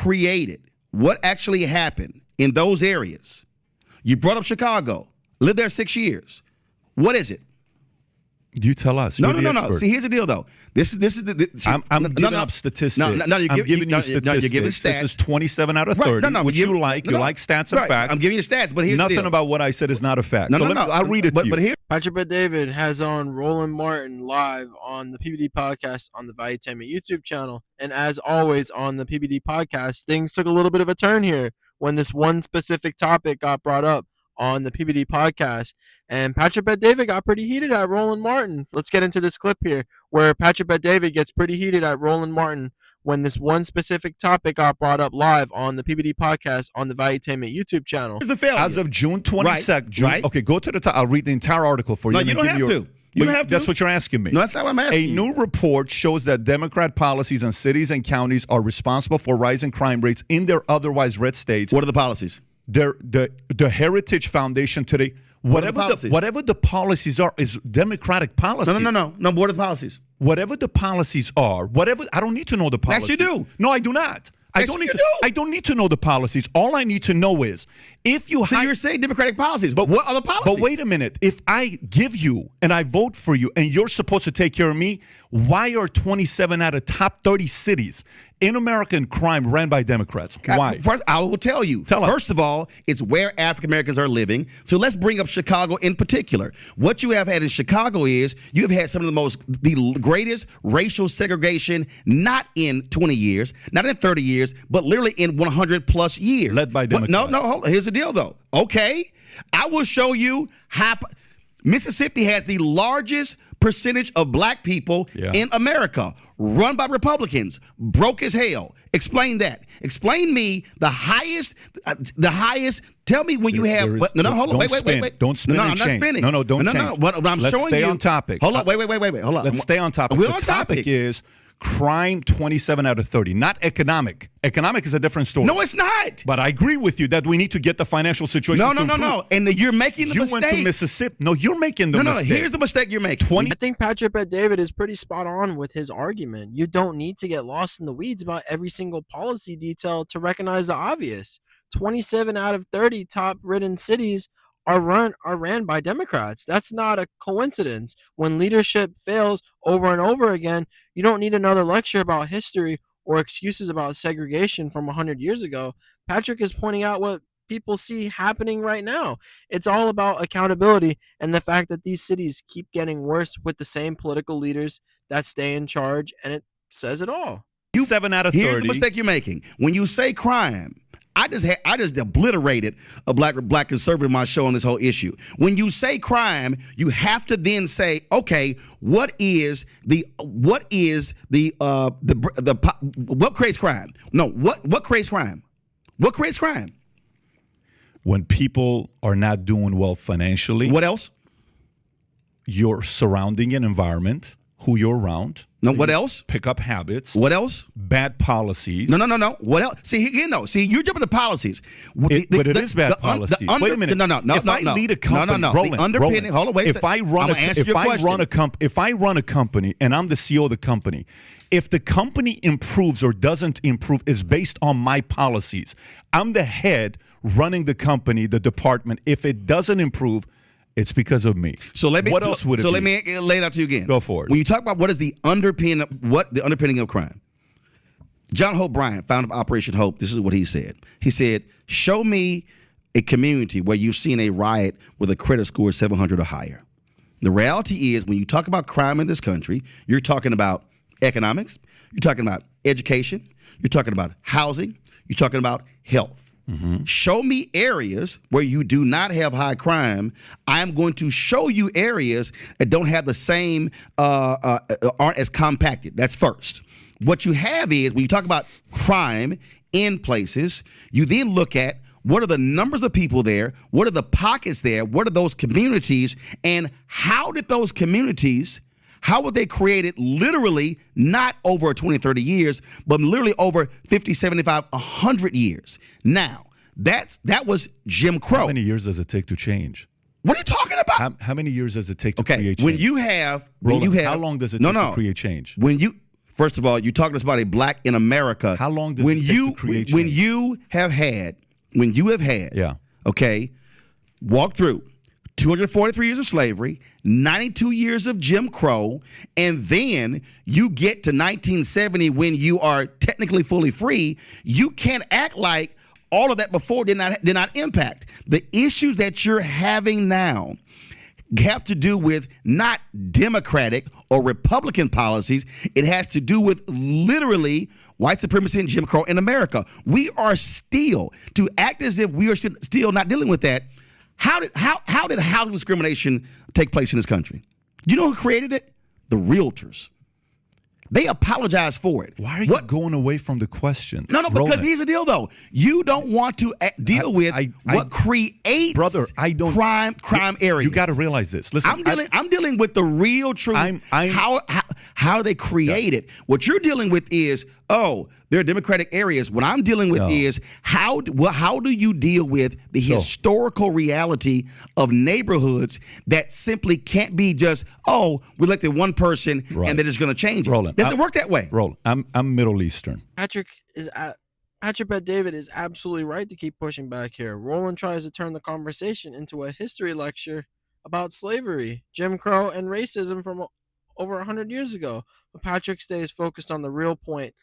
created, what actually happened in those areas. You brought up Chicago, lived there 6 years. What is it? You tell us. No. See, here's the deal, though. This is I'm giving up statistics. No, you're giving you statistics. No, you're giving stats. This is 27 out of 30, which you like. You like stats and facts. I'm giving you stats, but here's the deal. Nothing about what I said is not a fact. No. I'll read it to you. But here, Patrick Bet-David has on Roland Martin live on the PBD Podcast on the Viewpoints YouTube channel. And as always on the PBD Podcast, things took a little bit of a turn here when this one specific topic got brought up on the PBD Podcast, and Patrick Bet-David got pretty heated at Roland Martin. Let's get into this clip here where Patrick Bet-David gets pretty heated at Roland Martin when this one specific topic got brought up live on the PBD Podcast on the Valuetainment YouTube channel. As of June 22nd, right. Okay, go to the top. I'll read the entire article for you. No, you don't have to. You don't have to. That's what you're asking me. No, that's not what I'm asking you. A new report shows that Democrat policies in cities and counties are responsible for rising crime rates in their otherwise red states. What are the policies? The Heritage Foundation today, whatever the policies are, is Democratic policies. No. What are the policies? Whatever the policies are, I don't need to know the policies. Yes, you do. No, I do not. I don't need to know the policies. All I need to know is if you. So you're saying Democratic policies, but what are the policies? But wait a minute. If I give you and I vote for you, and you're supposed to take care of me, why are 27 out of top 30 cities in American crime ran by Democrats? Why? First, I will tell you. First of all, it's where African Americans are living. So let's bring up Chicago in particular. What you have had in Chicago is you have had some of the greatest racial segregation, not in 20 years, not in 30 years, but literally in 100 plus years. Led by Democrats. No, hold on. Here's the deal, though. Okay, I will show you how Mississippi has the largest percentage of black people in America, run by Republicans, broke as hell. Explain that. Explain me the highest. Tell me when you have. Hold on. Wait. Don't spin. No, I'm not spinning. No, don't change. No. What I'm Let's showing stay you. on topic. Hold on. Wait. Hold on. Let's stay on topic. We're the on topic is crime 27 out of 30, not economic. Economic is a different story. No, it's not. But I agree with you that we need to get the financial situation. No. And you're making the mistake. You went to Mississippi. No, you're making the mistake. No. Here's the mistake you're making. I think Patrick Bet-David is pretty spot on with his argument. You don't need to get lost in the weeds about every single policy detail to recognize the obvious. 27 out of 30 top-ridden cities are ran by Democrats. That's not a coincidence. When leadership fails over and over again, you don't need another lecture about history or excuses about segregation from 100 years ago. Patrick is pointing out what people see happening right now. It's all about accountability and the fact that these cities keep getting worse with the same political leaders that stay in charge, and it says it all. 7 out of 30. Here's the mistake you're making. When you say crime, I just obliterated a black conservative on my show on this whole issue. When you say crime, you have to then say, okay, what creates crime? No, what creates crime? What creates crime? When people are not doing well financially. What else? Your surrounding and environment, who you're around. No, what else? Pick up habits. What else? Bad policies. No. What else? See, you're jumping to policies. But it is bad policies. Wait a minute. No. If I lead a company, Roland, the underpinning. Hold on, wait. If I run a company and I'm the CEO of the company, if the company improves or doesn't improve is based on my policies. I'm the head running the company, the department. If it doesn't improve, it's because of me. What else would it be? So let me lay it out to you again. Go for it. When you talk about what is the underpinning of crime, John Hope Bryant, founder of Operation Hope, this is what he said. He said, show me a community where you've seen a riot with a credit score of 700 or higher. The reality is when you talk about crime in this country, you're talking about economics, you're talking about education, you're talking about housing, you're talking about health. Mm-hmm. Show me areas where you do not have high crime. I'm going to show you areas that don't have the same, aren't as compacted. That's first. What you have is when you talk about crime in places, you then look at what are the numbers of people there, what are the pockets there, what are those communities, and how did those communities, how were they created literally not over 20, 30 years, but literally over 50, 75, 100 years. Now, that was Jim Crow. How many years does it take to change? What are you talking about? How many years does it take to create change? How long does it take to create change? First of all, you're talking about a black in America. How long does it take to create change? When you have had, yeah, okay, walk through 243 years of slavery, 92 years of Jim Crow, and then you get to 1970 when you are technically fully free, you can't act like all of that before did not impact. The issues that you're having now have to do with not Democratic or Republican policies. It has to do with literally white supremacy and Jim Crow in America. We are still, to act as if we are still not dealing with that. How did housing discrimination take place in this country? Do you know who created it? The realtors. They apologize for it. Why are you going away from the question? No, because here's the deal, though. You don't want to deal with what creates crime areas. You got to realize this. Listen, I'm dealing with the real truth. How they create it. What you're dealing with is, there are Democratic areas. What I'm dealing with is how do you deal with the historical reality of neighborhoods that simply can't be just, we elected one person and they're just going to change it. Roland, doesn't work that way. Roland, I'm Middle Eastern. Patrick Bet-David is absolutely right to keep pushing back here. Roland tries to turn the conversation into a history lecture about slavery, Jim Crow, and racism from over 100 years ago. But Patrick stays focused on the real point,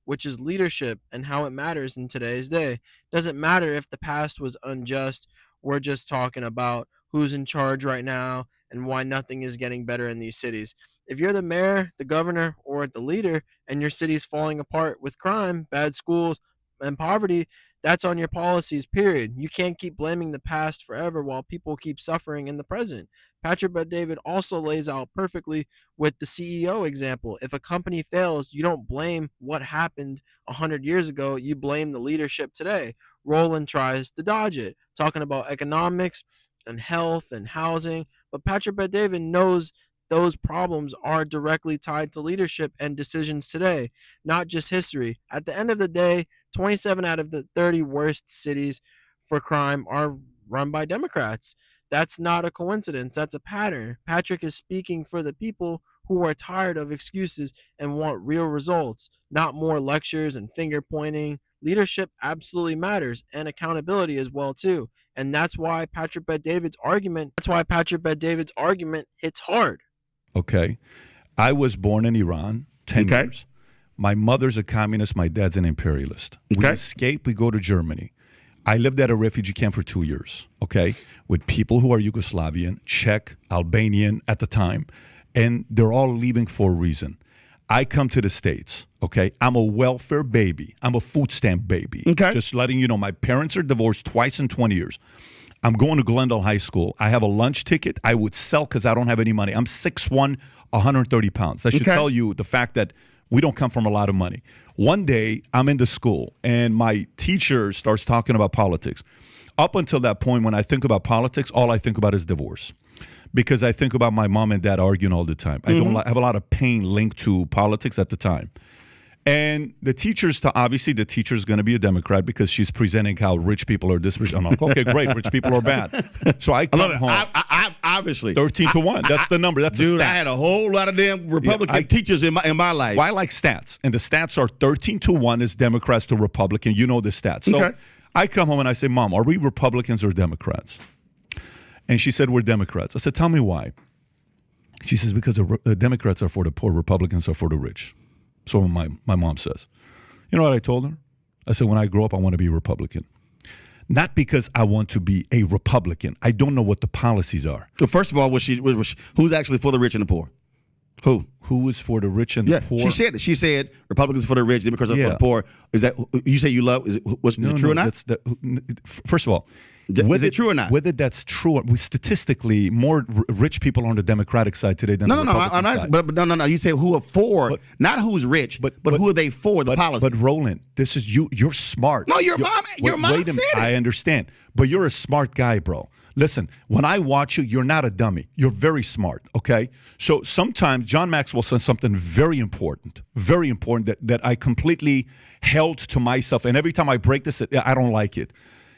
which is leadership and how it matters in today's day. It doesn't matter if the past was unjust. We're just talking about who's in charge right now and why nothing is getting better in these cities. If you're the mayor, the governor, or the leader, and your city's falling apart with crime, bad schools, and poverty, that's on your policies, period. You can't keep blaming the past forever while people keep suffering in the present. Patrick Bet-David also lays out perfectly with the CEO example. If a company fails, you don't blame what happened 100 years ago. You blame the leadership today. Roland tries to dodge it, talking about economics and health and housing. But Patrick Bet-David knows those problems are directly tied to leadership and decisions today, not just history. At the end of the day, 27 out of the 30 worst cities for crime are run by Democrats. That's not a coincidence. That's a pattern. Patrick is speaking for the people who are tired of excuses and want real results, not more lectures and finger pointing. Leadership absolutely matters, and accountability as well too. And that's why Patrick Bet-David's argument hits hard. Okay. I was born in Iran, 10 years. My mother's a communist. My dad's an imperialist. We escape. We go to Germany. I lived at a refugee camp for 2 years, okay, with people who are Yugoslavian, Czech, Albanian at the time, and they're all leaving for a reason. I come to the States, okay? I'm a welfare baby. I'm a food stamp baby. Okay. Just letting you know, my parents are divorced twice in 20 years. I'm going to Glendale High School. I have a lunch ticket I would sell because I don't have any money. I'm 6'1", 130 pounds. That should tell you the fact that we don't come from a lot of money. One day, I'm in the school, and my teacher starts talking about politics. Up until that point, when I think about politics, all I think about is divorce. Because I think about my mom and dad arguing all the time. I have a lot of pain linked to politics at the time. And the teacher's obviously the teacher's going to be a Democrat because she's presenting how rich people are this rich. I'm like, okay, great, rich people are bad. So I come home. I obviously 13-1. That's the number. That's dude. I had a whole lot of damn Republican teachers in my life. Well, I like stats, and the stats are 13-1 is Democrats to Republican. You know the stats. So I come home and I say, Mom, are we Republicans or Democrats? And she said, we're Democrats. I said, tell me why. She says, because the Democrats are for the poor, Republicans are for the rich. So my mom says. You know what I told her? I said, when I grow up, I want to be a Republican. Not because I want to be a Republican. I don't know what the policies are. Well, first of all, who's actually for the rich and the poor? Who? Who is for the rich and the poor? She said it. She said Republicans for the rich, Democrats are for the poor. Is that you say you love? Is it true or not? First of all, is it true or not? Whether that's true, statistically, more rich people are on the Democratic side today than the Republican side. But no. You say who are for, not who's rich, but who are they for the policy? But Roland, this is you. You're smart. No, your mom said it. I understand, but you're a smart guy, bro. Listen, when I watch you, you're not a dummy. You're very smart, okay? So sometimes John Maxwell says something very important that I completely held to myself. And every time I break this, I don't like it.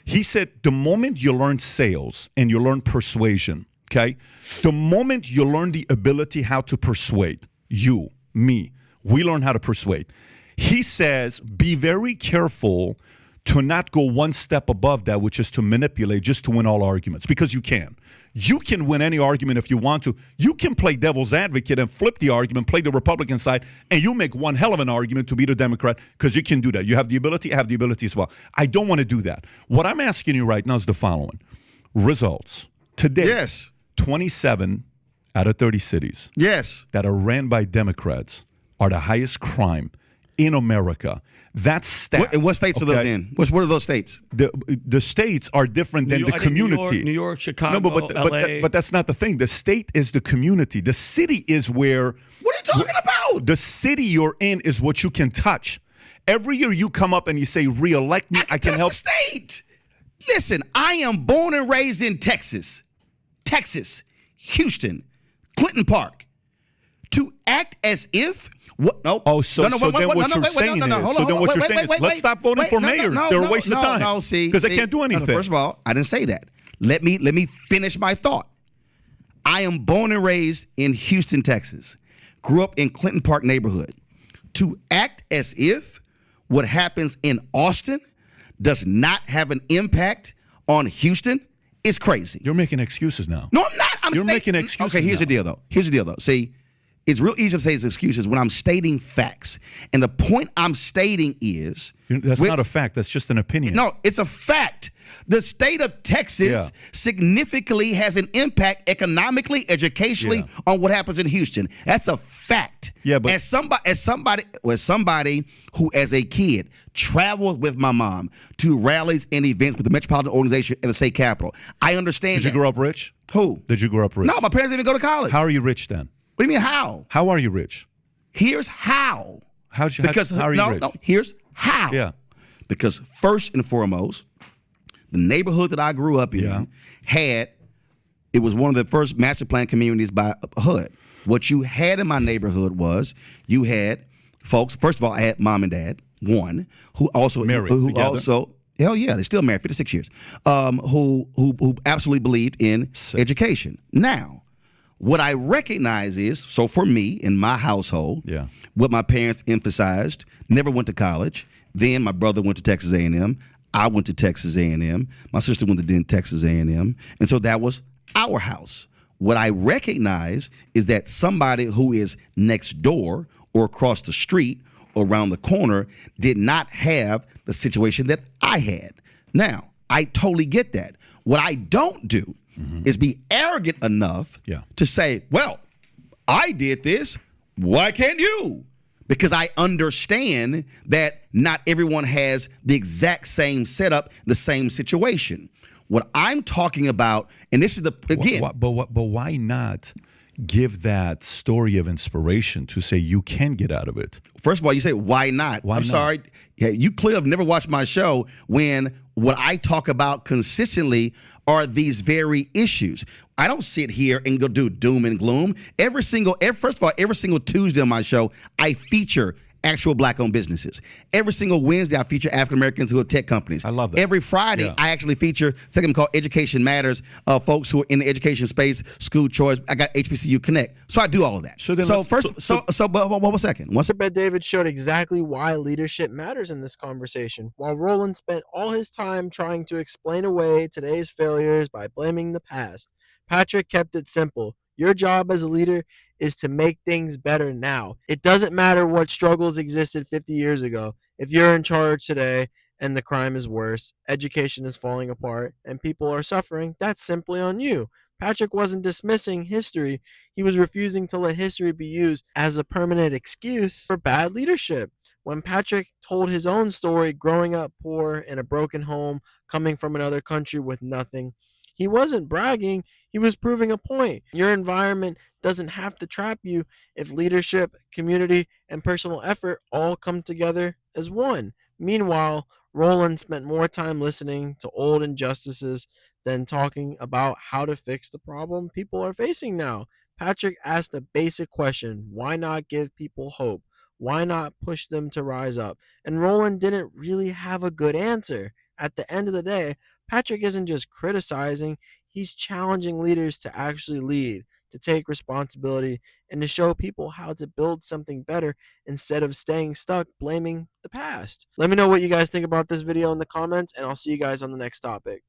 He said, the moment you learn sales and you learn persuasion, okay? The moment you learn the ability how to persuade you, me, We learn how to persuade. He says, be very careful to not go one step above that, which is to manipulate just to win all arguments, because you can. You can win any argument if you want to. You can play devil's advocate and flip the argument, play the Republican side, and you make one hell of an argument to beat a Democrat, because you can do that. You have the ability, I have the ability as well. I don't want to do that. What I'm asking you right now is the following. Results. Today, Yes. 27 out of 30 cities Yes. that are ran by Democrats are the highest crime in America. That's stats. What states are those okay? in? What are those states? The states are different than the community. New York, Chicago, No, LA. but that's not the thing. The state is the community. The city is where. What are you talking about? The city you're in is what you can touch. Every year you come up and you say, "Reelect me. I can touch help." the state. Listen, I am born and raised in Texas, Houston, Clinton Park. To act as if. What? No. Oh, so then what you're saying is, let's stop voting for mayors. They're a waste of time. No, see, because they can't do anything. First of all, I didn't say that. Let me finish my thought. I am born and raised in Houston, Texas. Grew up in Clinton Park neighborhood. To act as if what happens in Austin does not have an impact on Houston is crazy. You're making excuses now. No, I'm not. You're making excuses. Okay, here's now. the deal, though. See, it's real easy to say it's excuses when I'm stating facts. And the point I'm stating is... That's not a fact. That's just an opinion. No, it's a fact. The state of Texas significantly has an impact economically, educationally on what happens in Houston. That's a fact. Yeah, but as somebody who, as a kid, traveled with my mom to rallies and events with the Metropolitan Organization and the state capitol, I understand. Did you grow up rich? Who? Did you grow up rich? No, my parents didn't even go to college. How are you rich then? What do you mean how? How are you rich? Here's how. How are you rich? No, here's how. Yeah. Because first and foremost, the neighborhood that I grew up in it was one of the first master plan communities by HUD. What you had in my neighborhood was you had folks, first of all, I had mom and dad, one, who also married together. Also hell yeah, they're still married, 56 years. Who absolutely believed in education. Now, what I recognize is, so for me in my household, what my parents emphasized, never went to college. Then my brother went to Texas A&M. I went to Texas A&M. My sister went to Texas A&M. And so that was our house. What I recognize is that somebody who is next door or across the street or around the corner did not have the situation that I had. Now, I totally get that. What I don't do is be arrogant enough to say, well, I did this. Why can't you? Because I understand that not everyone has the exact same setup, the same situation. What I'm talking about, and this is the, again. But why not give that story of inspiration to say you can get out of it? First of all, you say, why not? I'm sorry. Yeah, you clearly have never watched my show when what I talk about consistently are these very issues. I don't sit here and go do doom and gloom. First of all, every single Tuesday on my show, I feature actual black-owned businesses. Every single Wednesday, I feature African-Americans who have tech companies. I love that. Every Friday, I actually feature something called Education Matters, folks who are in the education space, school choice. I got HBCU Connect. So I do all of that. But one second. Mr. Bet-David showed exactly why leadership matters in this conversation. While Roland spent all his time trying to explain away today's failures by blaming the past, Patrick kept it simple. Your job as a leader is to make things better now. It doesn't matter what struggles existed 50 years ago. If you're in charge today and the crime is worse, education is falling apart, and people are suffering, that's simply on you. Patrick wasn't dismissing history. He was refusing to let history be used as a permanent excuse for bad leadership. When Patrick told his own story, growing up poor in a broken home, coming from another country with nothing, he wasn't bragging. He was proving a point. Your environment doesn't have to trap you if leadership, community, and personal effort all come together as one. Meanwhile, Roland spent more time listening to old injustices than talking about how to fix the problem people are facing now. Patrick asked a basic question: why not give people hope? Why not push them to rise up? And Roland didn't really have a good answer. At the end of the day, Patrick isn't just criticizing, he's challenging leaders to actually lead. to take responsibility, and to show people how to build something better instead of staying stuck blaming the past. Let me know what you guys think about this video in the comments, and I'll see you guys on the next topic.